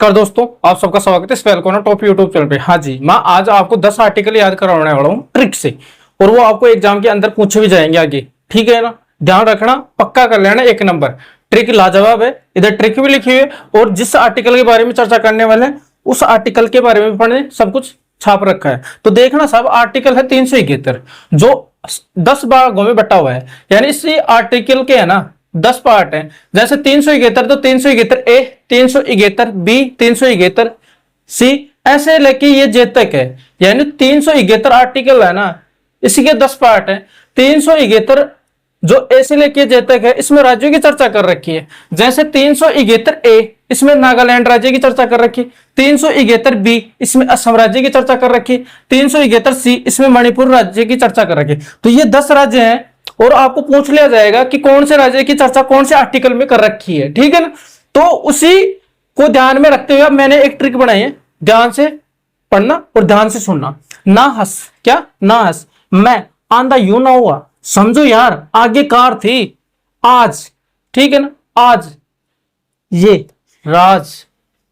नमस्कार दोस्तों, आप सबका स्वागत है स्पेल टॉप यूट्यूब चैनल पे। हाँ जी, मैं आज आपको 10 आर्टिकल याद करवाने वाला हूँ ट्रिक से, और वो आपको एग्जाम के अंदर पूछे भी जाएंगे आगे। ठीक है ना, ध्यान रखना, पक्का कर लेना। एक नंबर ट्रिक लाजवाब है, इधर ट्रिक भी लिखी हुई है और जिस आर्टिकल के बारे में चर्चा करने वाले हैं उस आर्टिकल के बारे में पढ़ने सब कुछ छाप रखा है। तो देखना सब आर्टिकल है 371 जो 10 भागों में बटा हुआ है, यानी इसी आर्टिकल के है ना 10 पार्ट हैं। जैसे 371 तो 371 ए, 371 बी, 371 सी, ऐसे लेके ये जे तक है, यानी 371 आर्टिकल है ना, इसी के 10 पार्ट हैं। 371 जो ए से लेके जे तक है इसमें राज्यों की चर्चा कर रखी है। जैसे 371 ए, इसमें नागालैंड राज्य की चर्चा कर रखी, 371 बी इसमें असम राज्य की चर्चा कर रखी, 371 सी इसमें मणिपुर राज्य की चर्चा कर रखी। तो ये 10 राज्य हैं और आपको पूछ लिया जाएगा कि कौन से राज्य की चर्चा कौन से आर्टिकल में कर रखी है। ठीक है ना, तो उसी को ध्यान में रखते हुए मैंने एक ट्रिक बनाई है। ध्यान से पढ़ना और ध्यान से सुनना। ना हंस, क्या ना हंस, मैं आंधा यूं ना हुआ, समझो यार आगे कार थी आज। ठीक है ना, आज ये राज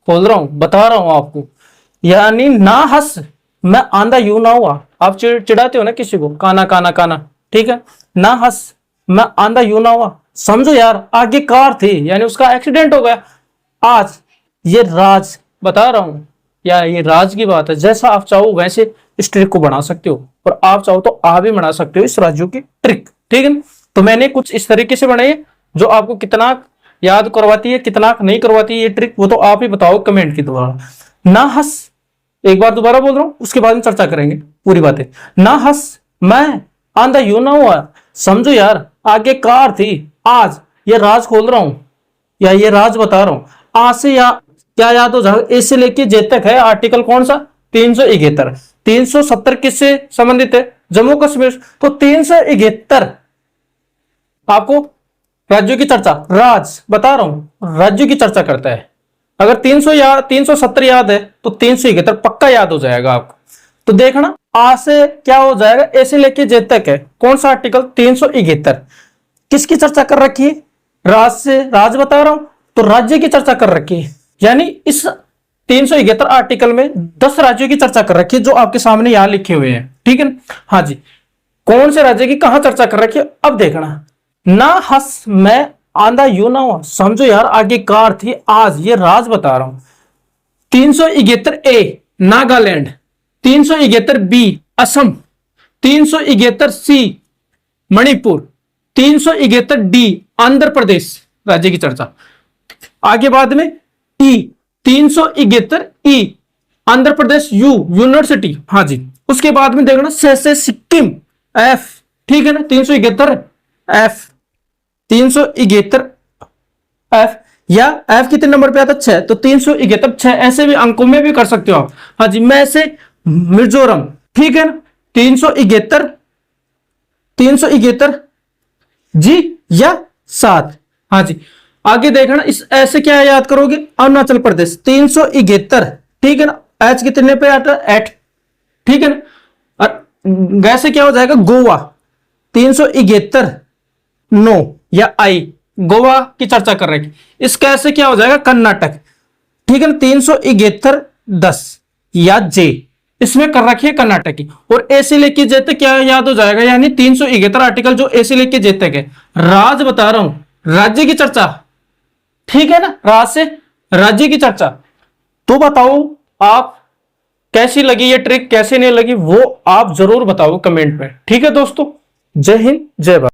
खोल रहा हूं, बता रहा हूं आपको, यानी ना हंस मैं आंधा यूं ना हुआ। आप चिढ़ाते हो ना किसी को, काना काना काना, ठीक है, ना हंस मैं आंधा यूं ना हुआ, समझो यार आगे कार थी, यानी उसका एक्सीडेंट हो गया। आज ये राज बता रहा हूं, या ये राज की बात है। जैसा आप चाहो वैसे इस ट्रिक को बना सकते हो, और आप चाहो तो आप भी बना सकते हो इस राज्यों की ट्रिक। ठीक है ना, तो मैंने कुछ इस तरीके से बनाई है जो आपको कितना याद करवाती है कितना नहीं करवाती है ये ट्रिक, वो तो आप ही बताओ कमेंट के द्वारा। ना हंस, एक बार दोबारा बोल रहा हूं, उसके बाद में चर्चा करेंगे पूरी बातें। ना हंस मैं आंधा यूं ना हुआ, समझो यार आगे कार थी आज, ये राज खोल रहा हूं या ये राज बता रहा हूं। आज से या क्या याद हो जाएगा, ए से लेके जे तक है आर्टिकल कौन सा, 371। 370 किससे संबंधित है, जम्मू कश्मीर। तो 371 आपको राज्यों की चर्चा, राज बता रहा हूं राज्यों की चर्चा करता है। अगर 370 याद है तो 371 पक्का याद हो जाएगा आपको। तो देखना आ से क्या हो जाएगा, ए से लेके जे तक है कौन सा आर्टिकल, 371। किसकी चर्चा कर रखी है, राज से, राज बता रहा हूं तो राज्य की चर्चा कर रखी है। यानी इस 371 आर्टिकल में 10 राज्यों की चर्चा कर रखी है जो आपके सामने यहां लिखे हुए हैं। ठीक है, हाँ जी, कौन से राज्य की कहां चर्चा कर रखी है अब देखना। ना हंस मैं आंधा यूं ना हुआ, समझो यार आगे कार थी आज, ये राज बता रहा हूं। 371 ए नागालैंड, 371 बी असम, 371 सी मणिपुर, 371 डी आंध्र प्रदेश राज्य की चर्चा। आगे बाद में ई 371 ई आंध्र प्रदेश, यू यूनिवर्सिटी, हाँ जी। उसके बाद में देखना से सिक्किम, एफ। ठीक है ना, 371 एफ, 371 एफ, या एफ कितने नंबर पे आता है, 6, तो 371 6, ऐसे भी अंकों में भी कर सकते हो आप। हाँ जी, मैं से मिजोरम, ठीक है ना, 371 371 जी या 7। हाँ जी, आगे देखना इस ऐसे क्या याद करोगे, अरुणाचल प्रदेश 371। ठीक है ना, एच कितने पे आता है, 8। ठीक है ना, वैसे क्या हो जाएगा, गोवा 371 9 या आई, गोवा की चर्चा कर रहे हैं। इसका ऐसे क्या हो जाएगा, कर्नाटक। ठीक है ना, 371 10 या जे, इसमें कर रखी है कर्नाटक की। और ए से लेके जे तक क्या याद हो जाएगा, यानी 371 आर्टिकल जो ए से लेके जे तक है। राज बता रहा हूं राज्य की चर्चा, ठीक है ना, राज से राज्य की चर्चा। तो बताओ आप कैसी लगी ये ट्रिक, कैसी नहीं लगी वो आप जरूर बताओ कमेंट में। ठीक है दोस्तों, जय हिंद जय भारत।